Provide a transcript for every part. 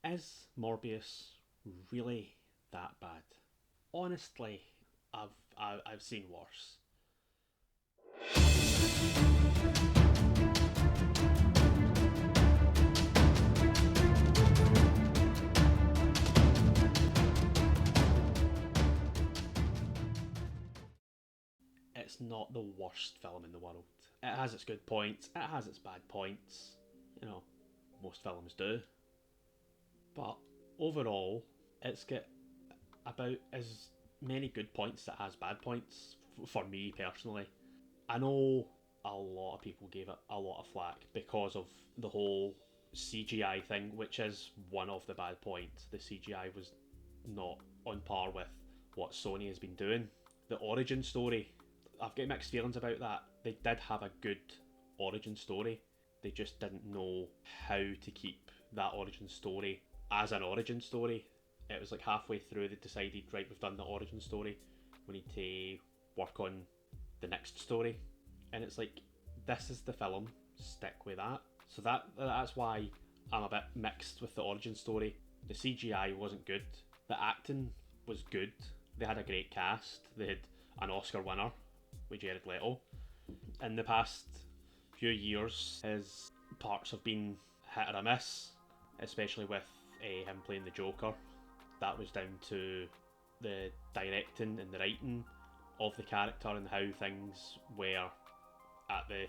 Is Morbius really that bad? Honestly, I've seen worse. It's not the worst film in the world. It has its good points, it has its bad points. You know, most films do. But overall, it's got about as many good points as it has bad points, for me personally. I know a lot of people gave it a lot of flack because of the whole CGI thing, which is one of the bad points. The CGI was not on par with what Sony has been doing. The origin story, I've got mixed feelings about that. They did have a good origin story. They just didn't know how to keep that origin story as an origin story. It was like halfway through they decided, right, we've done the origin story, we need to work on the next story. And it's like, this is the film, stick with that. So that's why I'm a bit mixed with the origin story. The CGI wasn't good. The acting was good. They had a great cast. They had an Oscar winner with Jared Leto. In the past few years, his parts have been hit or a miss, especially with him playing the Joker. That was down to the directing and the writing of the character and how things were at the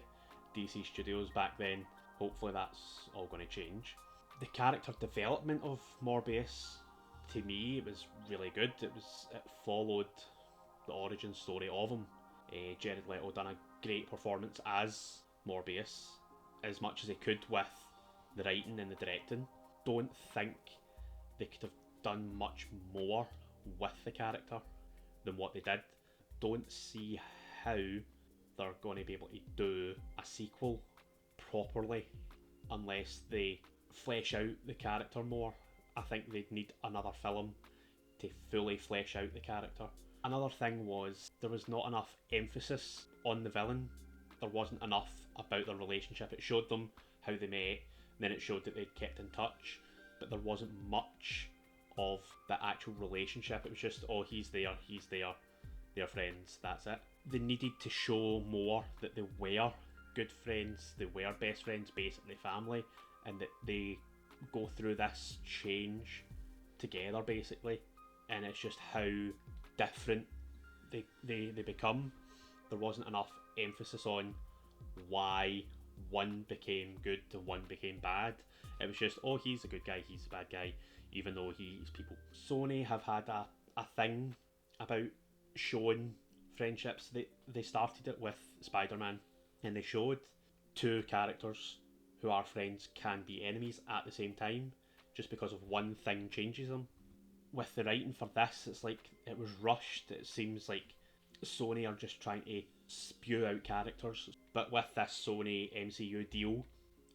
DC studios back then. Hopefully that's all going to change. The character development of Morbius, to me, it was really good. It followed the origin story of him. Jared Leto done a great performance as Morbius, as much as he could with the writing and the directing. Don't think they could have done much more with the character than what they did. Don't see how they're going to be able to do a sequel properly unless they flesh out the character more. I think they'd need another film to fully flesh out the character. Another thing was there was not enough emphasis on the villain. There wasn't enough about their relationship. It showed them how they met, then it showed that they'd kept in touch, but there wasn't much of the actual relationship. It was just, oh, he's there, they're friends, that's it. They needed to show more that they were good friends, they were best friends, basically family, and that they go through this change together, basically. And it's just how different they become. There wasn't enough emphasis on why one became good and one became bad. It was just, oh, he's a good guy, he's a bad guy, even though he's people. Sony have had a thing about showing friendships. They started it with Spider-Man, and they showed two characters who are friends can be enemies at the same time, just because of one thing changes them. With the writing for this, it's like it was rushed. It seems like Sony are just trying to spew out characters. But with this Sony MCU deal,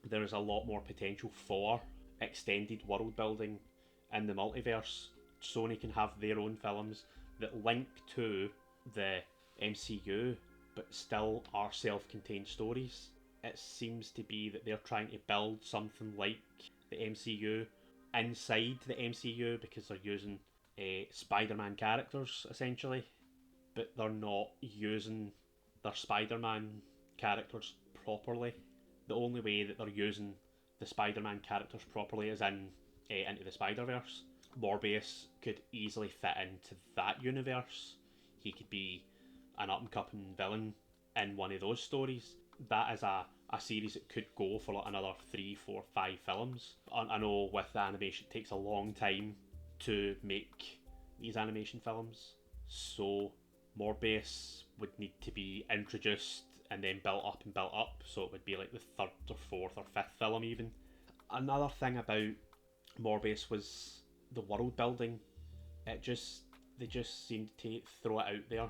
there is a lot more potential for extended world building in the multiverse. Sony can have their own films that link to the MCU but still are self-contained stories. It seems to be that they're trying to build something like the MCU inside the MCU because they're using Spider-Man characters essentially, but they're not using their Spider-Man characters properly. The only way that they're using the Spider-Man characters properly is into the Spider-Verse. Morbius could easily fit into that universe. He could be an up-and-coming villain in one of those stories. That is a series that could go for like another 3, 4, 5 films. I know with the animation it takes a long time to make these animation films, so Morbius would need to be introduced and then built up and built up, so it would be like the third or fourth or fifth film even. Another thing about Morbius was the world building. They just seemed to throw it out there.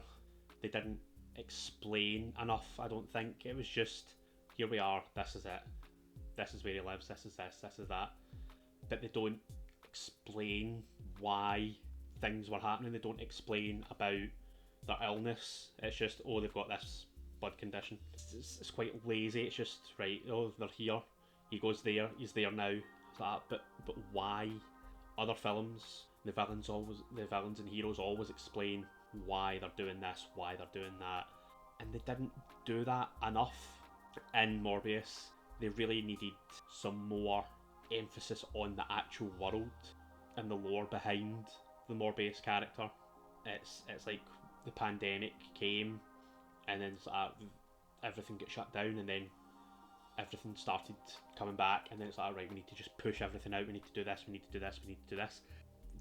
They didn't explain enough, I don't think. It was just, here we are, this is it. This is where he lives, this is that. But they don't explain why things were happening. They don't explain about their illness. It's just, oh, they've got this blood condition. It's quite lazy. It's just, right, oh, they're here. He goes there, he's there now. But why? other films, the villains and heroes always explain why they're doing this, why they're doing that, and they didn't do that enough in Morbius. They really needed some more emphasis on the actual world and the lore behind the Morbius character. It's like the pandemic came, and then everything got shut down, and then everything started coming back, and then it's like, right, we need to just push everything out, we need to do this, we need to do this, we need to do this.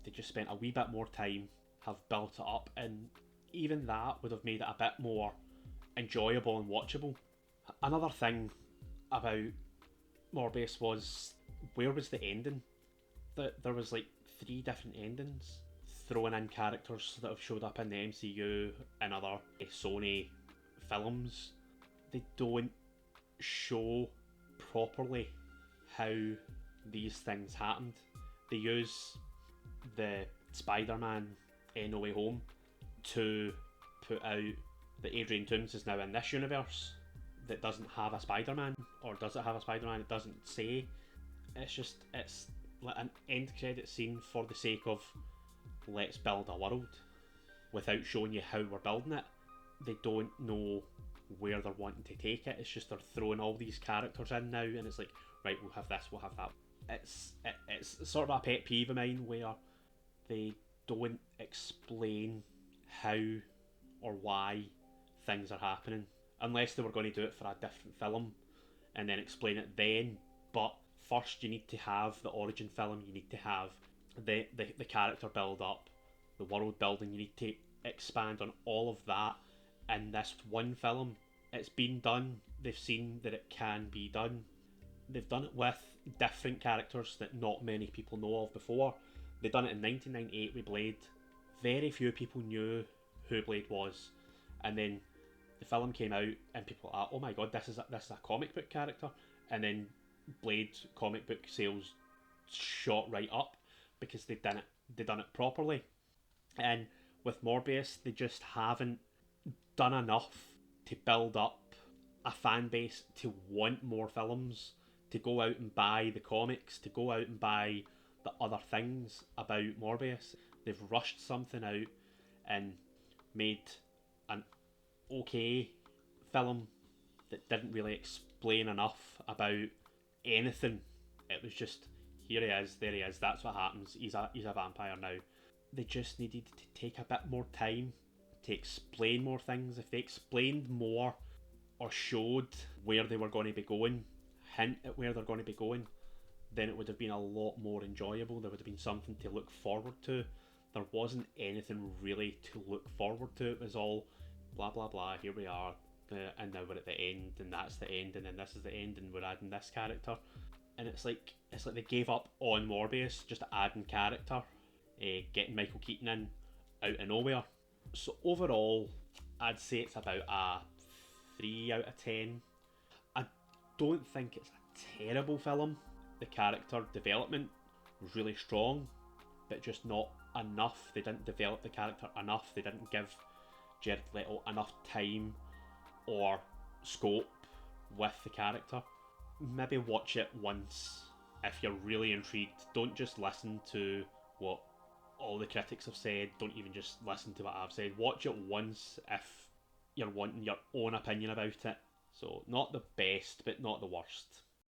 They just spent a wee bit more time, have built it up, and even that would have made it a bit more enjoyable and watchable. Another thing about Morbius was, where was the ending? There was like 3 different endings, throwing in characters that have showed up in the MCU and other Sony films. They don't show properly how these things happened. They use the Spider-Man No Way Home to put out that Adrian Toomes is now in this universe that doesn't have a Spider-Man, or does it have a Spider-Man? It doesn't say. It's like an end credit scene for the sake of, let's build a world, without showing you how we're building it. They don't know where they're wanting to take it. It's just they're throwing all these characters in now, and it's like, right, we'll have this, we'll have that. It's sort of a pet peeve of mine where they don't explain how or why things are happening, unless they were going to do it for a different film and then explain it then. But first you need to have the origin film, you need to have the character build up, the world building. You need to expand on all of that in this one film. It's been done, they've seen that it can be done. They've done it with different characters that not many people know of before. They've done it in 1998 with Blade. Very few people knew who Blade was, and then the film came out and people are like, oh my god, this is a comic book character. And then Blade comic book sales shot right up because they've done it properly. And with Morbius, they just haven't done enough to build up a fan base to want more films, to go out and buy the comics, to go out and buy the other things about Morbius. They've rushed something out and made an okay film that didn't really explain enough about anything. It was just, here he is, there he is, that's what happens, he's a vampire now. They just needed to take a bit more time to explain more things. If they explained more or showed where they were going to be going, hint at where they're going to be going, then it would have been a lot more enjoyable. There would have been something to look forward to. There wasn't anything really to look forward to. It was all blah blah blah, here we are, and now we're at the end, and that's the end, and then this is the end, and we're adding this character. And it's like they gave up on Morbius, just adding character, getting Michael Keaton in out of nowhere. So overall, I'd say it's about a 3 out of 10. I don't think it's a terrible film. The character development was really strong, but just not enough. They didn't develop the character enough. They didn't give Jared Leto enough time or scope with the character. Maybe watch it once if you're really intrigued. Don't just listen to what all the critics have said. Don't even just listen to what I've said. Watch it once if you're wanting your own opinion about it. So not the best, but not the worst.